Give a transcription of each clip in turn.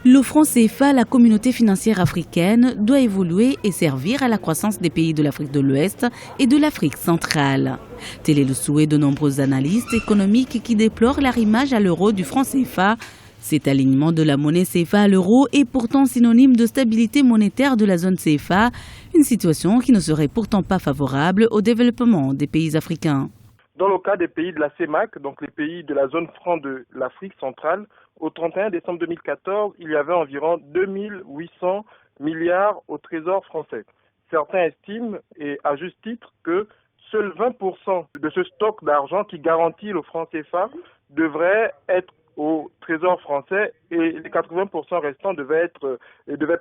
Le franc CFA, la communauté financière africaine, doit évoluer et servir à la croissance des pays de l'Afrique de l'Ouest et de l'Afrique centrale. Tel est le souhait de nombreux analystes économiques qui déplorent l'arrimage à l'euro du franc CFA. Cet alignement de la monnaie CFA à l'euro est pourtant synonyme de stabilité monétaire de la zone CFA, une situation qui ne serait pourtant pas favorable au développement des pays africains. Dans le cas des pays de la CEMAC, donc les pays de la zone franc de l'Afrique centrale, au 31 décembre 2014, il y avait environ 2800 milliards au trésor français. Certains estiment, et à juste titre, que seuls 20% de ce stock d'argent qui garantit le franc CFA devrait être au trésor français et les 80% restants devaient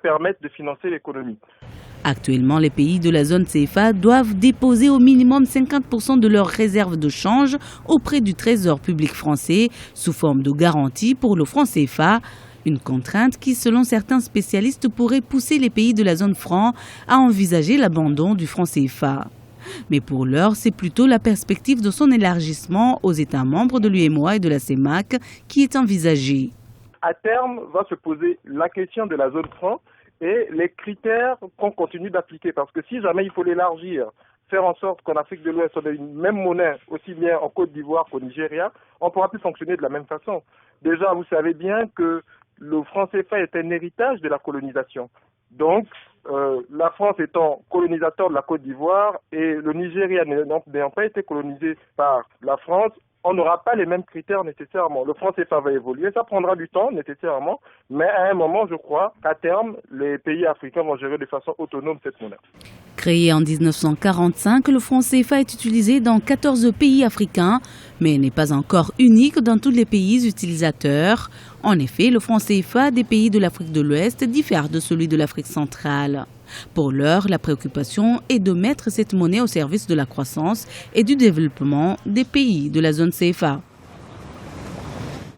permettre de financer l'économie. Actuellement, les pays de la zone CFA doivent déposer au minimum 50% de leurs réserves de change auprès du Trésor public français sous forme de garantie pour le franc CFA. Une contrainte qui, selon certains spécialistes, pourrait pousser les pays de la zone franc à envisager l'abandon du franc CFA. Mais pour l'heure, c'est plutôt la perspective de son élargissement aux États membres de l'UEMOA et de la CEMAC qui est envisagée. À terme, va se poser la question de la zone franc et les critères qu'on continue d'appliquer. Parce que si jamais il faut l'élargir, faire en sorte qu'en Afrique de l'Ouest, on ait une même monnaie, aussi bien en Côte d'Ivoire qu'au Nigeria, on ne pourra plus fonctionner de la même façon. Déjà, vous savez bien que le franc CFA est un héritage de la colonisation. Donc, la France étant colonisateur de la Côte d'Ivoire et le Nigeria n'ayant pas été colonisé par la France, on n'aura pas les mêmes critères nécessairement. Le franc CFA va évoluer, ça prendra du temps nécessairement, mais à un moment, je crois qu'à terme, les pays africains vont gérer de façon autonome cette monnaie. Créé en 1945, le franc CFA est utilisé dans 14 pays africains, mais n'est pas encore unique dans tous les pays utilisateurs. En effet, le franc CFA des pays de l'Afrique de l'Ouest diffère de celui de l'Afrique centrale. Pour l'heure, la préoccupation est de mettre cette monnaie au service de la croissance et du développement des pays de la zone CFA.